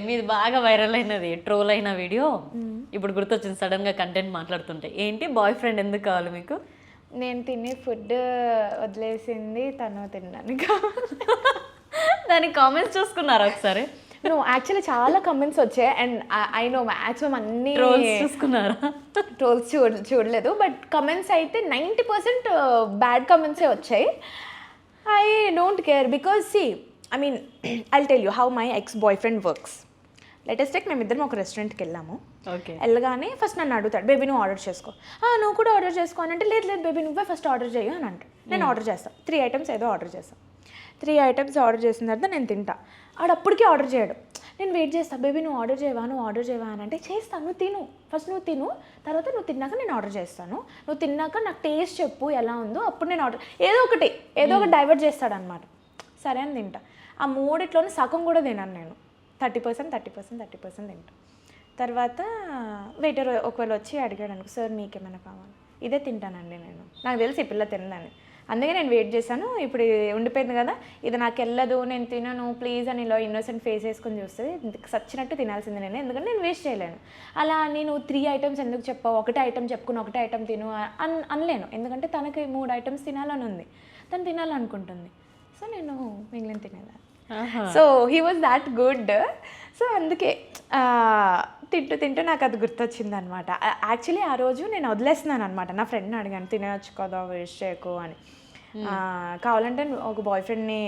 మీది బాగా వైరల్ అయినది ట్రోల్ అయిన వీడియో ఇప్పుడు గుర్తొచ్చింది సడన్ గా కంటెంట్ మాట్లాడుతుంటే. ఏంటి బాయ్ ఫ్రెండ్ ఎందుకు కావాలి మీకు? నేను తినే ఫుడ్ వదిలేసింది తను తినడానికి. దానికి కామెంట్స్ చూసుకున్నారా ఒకసారి? నువ్వు యాక్చువల్లీ చాలా కమెంట్స్ వచ్చాయి అండ్ ఐ నో మ్యాక్సిమం అన్ని ట్రోల్స్ చూసుకున్నారా? ట్రోల్స్ చూడలేదు, బట్ కమెంట్స్ అయితే 90% బ్యాడ్ కమెంట్సే వచ్చాయి. I don't care because C I mean I'll tell you how my ex boy friend works. Latest tech మేమిద్దరం ఒక రెస్టారెంట్కి వెళ్ళాము. ఓకే. వెళ్ళగానే ఫస్ట్ నన్ను అడుగుతాడు, బేబీ నువ్వు ఆర్డర్ చేసుకో. నువ్వు కూడా ఆర్డర్ చేసుకో అని అంటే, లేదు లేదు బేబీ నువ్వే ఫస్ట్ ఆర్డర్ చేయు అని అంటే నేను ఆర్డర్ చేస్తాను. 3 ఐటమ్స్ ఏదో ఆర్డర్ చేస్తాను. 3 ఐటమ్స్ ఆర్డర్ చేసిన తర్వాత నేను తింటా. అప్పటికే ఆర్డర్ చేయడు. నేను వెయిట్ చేస్తాను, బేబీ నువ్వు ఆర్డర్ చేయవా అని అంటే, చేస్తాను నువ్వు తిను, ఫస్ట్ నువ్వు తిను, తర్వాత నువ్వు తిన్నాక నేను ఆర్డర్ చేస్తాను, నువ్వు తిన్నాక నాకు టేస్ట్ చెప్పు ఎలా ఉందో అప్పుడు నేను ఆర్డర్, ఏదో ఒకటి డైవర్ట్ చేస్తాడనమాట. సరే అని తింటా. ఆ 3 సగం కూడా తినాను నేను. 30% తింటా. తర్వాత వెయిటర్ ఒకవేళ వచ్చి అడిగాడు అనుకో, సార్ మీకేమైనా కావాలి, ఇదే తింటానండి నేను, నాకు తెలిసి ఈ పిల్ల తినదని, అందుకే నేను వెయిట్ చేశాను. ఇప్పుడు ఉండిపోయింది కదా, ఇది నాకు వెళ్ళదు, నేను తినను ప్లీజ్ అని ఇలా ఇన్నోసెంట్ ఫేస్ వేసుకొని చూస్తుంది. సచ్చినట్టు తినాల్సింది నేను, ఎందుకంటే నేను వేస్ట్ చేయలేను. అలా నేను 3 ఐటమ్స్ ఎందుకు చెప్పావు, ఒకటే ఐటమ్ చెప్పుకుని ఒకటే ఐటమ్ తిను అనలేను, ఎందుకంటే తనకి 3 ఐటమ్స్ తినాలని ఉంది, తను తినాలనుకుంటుంది. సో నేను మిగిలిన తినేదాన్ని. So he was that good. So అందుకే తింటూ నాకు అది గుర్తొచ్చింది అనమాట. యాక్చువల్లీ ఆ రోజు నేను వదిలేస్తున్నాను అనమాట. నా ఫ్రెండ్ని అడిగాను, తినవచ్చు కదా వేస్ట్ చేయకు అని. కావాలంటే ఒక బాయ్ ఫ్రెండ్ని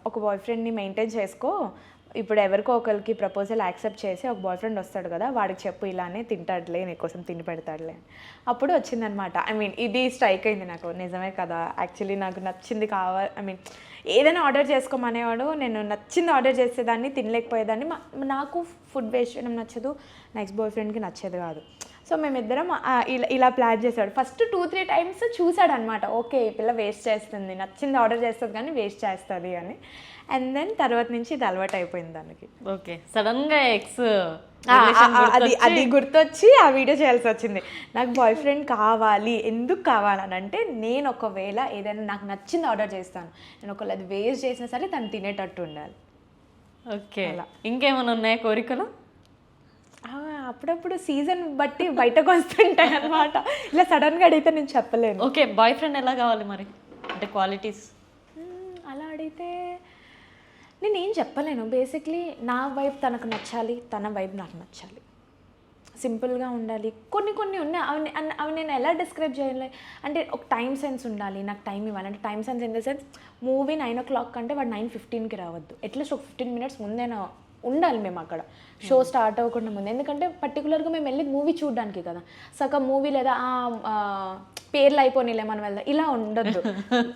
ఒక బాయ్ ఫ్రెండ్ని మెయింటైన్ చేసుకో, ఇప్పుడు ఎవరికో ఒకరికి ప్రపోజల్ యాక్సెప్ట్ చేసి ఒక బాయ్ ఫ్రెండ్ వస్తాడు కదా, వాడికి చెప్పు ఇలానే తింటాడులే, నీకోసం తిని పెడతాడులే. అప్పుడు వచ్చిందనమాట. ఇది స్ట్రైక్ అయింది నాకు, నిజమే కదా యాక్చువల్లీ నాకు నచ్చింది కావాలి, ఏదైనా ఆర్డర్ చేసుకోమనేవాడు, నేను నచ్చింది ఆర్డర్ చేసేదాన్ని, తినలేకపోయేదాన్ని. నాకు ఫుడ్ వేస్ట్ చేయడం నచ్చదు, నెక్స్ట్ బాయ్ ఫ్రెండ్కి నచ్చేది కాదు. సో మేమిద్దరం ఇలా ప్లాన్ చేశాడు. ఫస్ట్ 2-3 టైమ్స్ చూసాడు అనమాట, ఓకే ఈ పిల్ల వేస్ట్ చేస్తుంది, నచ్చింది ఆర్డర్ చేస్తుంది కానీ వేస్ట్ చేస్తుంది అని. అండ్ దెన్ తర్వాత నుంచి ఇది అలవాటు అయిపోయింది దానికి. ఓకే. సడన్గా ఎక్స్ అది గుర్తొచ్చి ఆ వీడియో చేయాల్సి వచ్చింది. నాకు బాయ్ ఫ్రెండ్ కావాలి, ఎందుకు కావాలని అంటే, నేను ఒకవేళ ఏదైనా నాకు నచ్చింది ఆర్డర్ చేస్తాను, నేను ఒకవేళ అది వేస్ట్ చేసినా సరే తను తినేటట్టు ఉండాలి. ఓకే. ఇంకేమైనా ఉన్నాయా కోరికలు? అప్పుడప్పుడు సీజన్ బట్టి బయటకు వస్తుంటాయి అనమాట. ఇలా సడన్గా అడిగితే నేను చెప్పలేను. ఓకే. బాయ్ ఫ్రెండ్ ఎలా కావాలి మరి, అంటే క్వాలిటీస్ అలా అడిగితే నేను ఏం చెప్పలేను. బేసిక్లీ నా వైబ్ తనకు నచ్చాలి, తన వైబ్ నాకు నచ్చాలి, సింపుల్గా ఉండాలి. కొన్ని ఉన్నాయి, అవి నేను ఎలా డిస్క్రైబ్ చేయాలి అంటే, ఒక టైం సెన్స్ ఉండాలి, నాకు టైం ఇవ్వాలి. అంటే time sense in the sense, movie 9 o'clock అంటే వాడు 9:15కి రావద్దు, అట్లీస్ట్ ఒక 15 minutes ముందేనా ఉండాలి మేము అక్కడ, షో స్టార్ట్ అవ్వకుండా ముందు. ఎందుకంటే పర్టికులర్గా మేము వెళ్ళి మూవీ చూడడానికి కదా, సగం మూవీ లేదా పేర్లు అయిపోయినాయిలే మనం వెళ్దాం ఇలా ఉండొద్దు.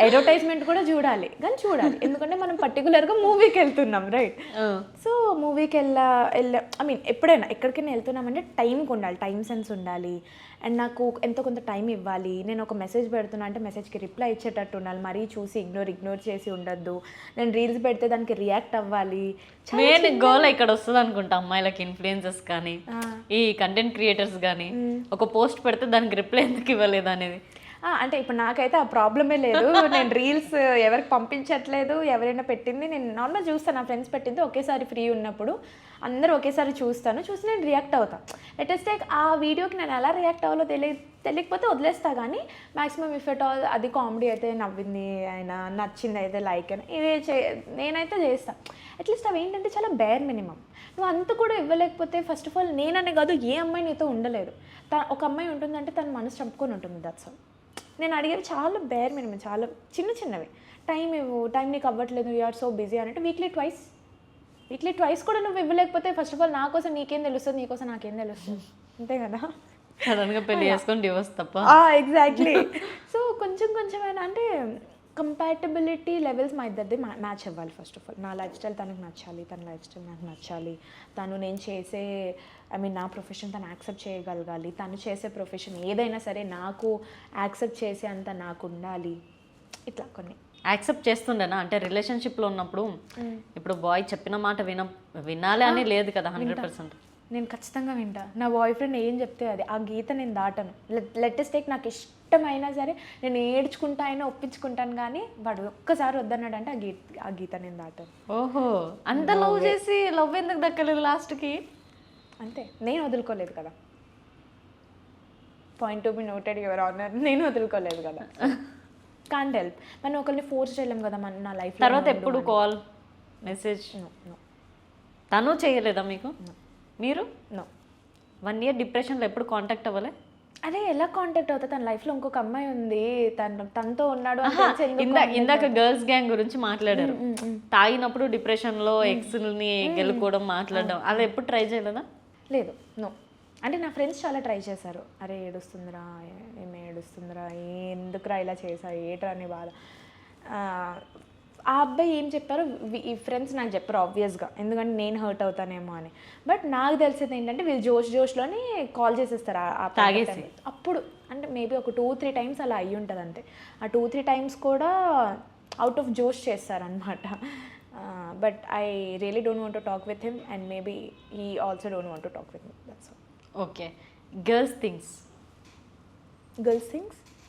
అడ్వర్టైజ్మెంట్ కూడా చూడాలి, ఎందుకంటే మనం పర్టికులర్గా మూవీకి వెళ్తున్నాం, రైట్? సో మూవీకి ఎప్పుడైనా ఎక్కడికైనా వెళ్తున్నామంటే టైంకి ఉండాలి, టైం సెన్స్ ఉండాలి. అండ్ నాకు ఎంతో కొంత టైం ఇవ్వాలి. నేను ఒక మెసేజ్ పెడుతున్నా అంటే మెసేజ్కి రిప్లై ఇచ్చేటట్టు ఉండాలి, మరీ చూసి ఇగ్నోర్ చేసి ఉండొద్దు. నేను రీల్స్ పెడితే దానికి రియాక్ట్ అవ్వాలి. మెయిన్ గోల్ ఇక్కడ వస్తుంది అనుకుంటా అమ్మాయిలకి, ఇన్ఫ్లుయెన్సర్స్ కానీ ఈ కంటెంట్ క్రియేటర్స్ కానీ, ఒక పోస్ట్ పెడితే దానికి రిప్లై ఎందుకు ఇవ్వలేదు అనేది. అంటే ఇప్పుడు నాకైతే ఆ ప్రాబ్లమే లేదు. నేను రీల్స్ ఎవరికి పంపించట్లేదు, ఎవరైనా పెట్టింది నేను నార్మల్ చూస్తాను, నా ఫ్రెండ్స్ పెట్టింది ఒకేసారి ఫ్రీ ఉన్నప్పుడు అందరూ ఒకేసారి చూసి నేను రియాక్ట్ అవుతాను. లెటెస్ట్ టేక్ ఆ వీడియోకి నేను ఎలా రియాక్ట్ అవ్వాలో తెలియకపోతే వదిలేస్తా. కానీ మ్యాక్సిమం ఇఫ్ ఎట్ ఆల్ అది కామెడీ అయితే నవ్వింది ఆయన, నచ్చింది అయితే లైక్ అని ఇవే నేనైతే చేస్తాను. అట్లీస్ట్ అవి ఏంటంటే చాలా బేర్ మినిమం. నువ్వు అంత కూడా ఇవ్వలేకపోతే ఫస్ట్ ఆఫ్ ఆల్ నేననే కాదు ఏ అమ్మాయి నీతో ఉండలేదు. ఒక అమ్మాయి ఉంటుందంటే తన మనసు చంపుకొని ఉంటుంది, దట్స్ ఆల్. నేను అడిగేవి చాలా బేర్ మినిమం, చాలా చిన్నవి. టైం ఇవ్వు, టైం నీకు అవ్వట్లేదు, యూ ఆర్ సో బిజీ అంటే వీక్లీ ట్వైస్ కూడా నువ్వు ఇవ్వలేకపోతే ఫస్ట్ ఆఫ్ ఆల్ నా కోసం నీకేం తెలుస్తుంది, నీకోసం నాకేం తెలుస్తుంది, అంతే కదా. సడన్గా పెళ్లి చేసుకొని డివోర్స్ తప్ప. ఎగ్జాక్ట్లీ. సో కొంచెమైనా అంటే కంపాటబిలిటీ లెవెల్స్ మా ఇద్దరిది మ్యాచ్ అవ్వాలి. ఫస్ట్ ఆఫ్ ఆల్ నా లైఫ్ స్టైల్ తనకు నచ్చాలి, తన లైఫ్ స్టైల్ నాకు నచ్చాలి. నేను చేసే నా ప్రొఫెషన్ తను యాక్సెప్ట్ చేయగలగాలి, తను చేసే ప్రొఫెషన్ ఏదైనా సరే నాకు యాక్సెప్ట్ చేసే అంత నాకు ఉండాలి. ఇట్లా కొన్ని యాక్సెప్ట్ చేస్తుండేనా అంటే రిలేషన్షిప్లో ఉన్నప్పుడు? ఇప్పుడు బాయ్ చెప్పిన మాట వినాలి అని లేదు కదా 100%. నేను ఖచ్చితంగా వింటా. నా బాయ్ ఫ్రెండ్ ఏం చెప్తే అది, ఆ గీత నేను దాటను. లెటెస్ట్ టేక్ నాకు ఇష్టమైనా సరే నేను ఏడ్చుకుంటా అయినా ఒప్పించుకుంటాను, కానీ వాడు ఒక్కసారి వద్దన్నాడంటే ఆ గీత నేను దాటను. ఓహో, అంత లవ్ చేసి లవ్ ఎందుకు దక్కలేదు లాస్ట్కి? అంతే, నేను వదులుకోలేదు కదా. Point to be noted your honour, నేను వదులుకోలేదు కదా. Can't help. మనం ఒకరిని ఫోర్స్ చేయలేం కదా మన నా లైఫ్. తర్వాత ఎప్పుడు కాల్ మెసేజ్ తను చేయలేదా మీకు? మీరు నో. 1 year డిప్రెషన్లో ఎప్పుడు కాంటాక్ట్ అవ్వలే? అదే ఎలా కాంటాక్ట్ అవుతా? తన లైఫ్లో ఇంకొక అమ్మాయి ఉంది, తనతో ఉన్నాడు అని తెలిసి ఎందుకు ఇందాక గర్ల్స్ గ్యాంగ్ గురించి మాట్లాడారు. తాగినప్పుడు డిప్రెషన్లో ఎక్స్ని గెలుకోవడం మాట్లాడడం అలా ఎప్పుడు ట్రై చేయలేదా? లేదు, నో. అంటే నా ఫ్రెండ్స్ చాలా ట్రై చేశారు. అరే ఏడుస్తుందిరా, ఏమి ఏడుస్తుందిరా, ఎందుకురా ఇలా చేసా, ఏట్రా అని బాధ. ఆ అబ్బాయి ఏం చెప్పారో ఈ ఫ్రెండ్స్ నాకు చెప్పారు ఆబ్వియస్గా, ఎందుకంటే నేను హర్ట్ అవుతానేమో అని. బట్ నాకు తెలిసింది ఏంటంటే వీళ్ళు జోష్లోనే కాల్ చేసేస్తారు ఆ తాగేసి. అప్పుడు అంటే మేబీ ఒక 2-3 టైమ్స్ అలా అయ్యి ఉంటుంది అంతే. ఆ 2-3 టైమ్స్ కూడా అవుట్ ఆఫ్ జోష్ చేస్తారనమాట. But I really don't want to talk with him and maybe he also don't want to talk with me. That's all. Okay, girls things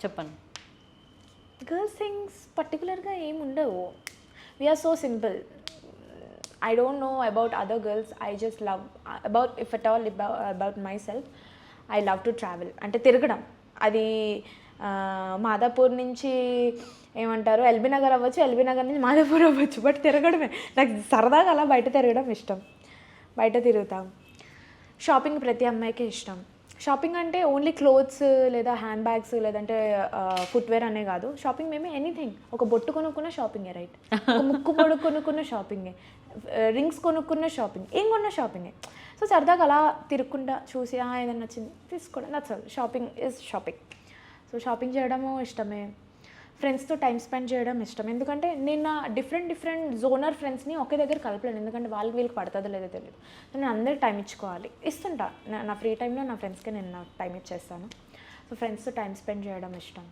చెప్పండి. గర్ల్స్ థింగ్స్ పర్టికులర్గా ఏమి ఉండవు. We are so simple. I don't know about other girls. I just love about if at all about myself, I love to travel. అంటే తిరగడం. అది మాదాపూర్ నుంచి ఏమంటారు LB Nagar అవ్వచ్చు, ఎల్బీ నగర్ నుంచి మాదాపూర్ అవ్వచ్చు, బట్ తిరగడమే నాకు సరదాగా. అలా బయట తిరగడం ఇష్టం, బయట తిరుగుతాం. షాపింగ్ ప్రతి అమ్మాయికి ఇష్టం. షాపింగ్ అంటే ఓన్లీ క్లోత్స్ లేదా హ్యాండ్ బ్యాగ్స్ లేదంటే ఫుట్వేర్ అనే కాదు. షాపింగ్ మేమే ఎనీథింగ్. ఒక బొట్టు కొనుక్కున్న షాపింగే, రైట్? ఒక ముక్కు పొడు కొనుక్కున్న షాపింగే, రింగ్స్ కొనుక్కున్న షాపింగ్, ఏం కొన్న షాపింగే. సో సరదాగా అలా తిరుక్కుంటా చూసి ఏదైనా నచ్చింది తీసుకోవడం, నచ్చదు. Shopping is shopping. So shopping చేయడము ఇష్టమే. ఫ్రెండ్స్తో టైం స్పెండ్ చేయడం ఇష్టం. ఎందుకంటే నేను నా డిఫరెంట్ జోనర్ ఫ్రెండ్స్ని ఒకే దగ్గర కలపలేను, ఎందుకంటే వీళ్ళకి పడుతుందో లేదో తెలియదు. నేను అందరికి టైం ఇచ్చుకోవాలి, ఇస్తుంటా. నా ఫ్రీ టైంలో నా ఫ్రెండ్స్కి నేను నా టైం ఇచ్చేస్తాను. సో ఫ్రెండ్స్తో టైం స్పెండ్ చేయడం ఇష్టం.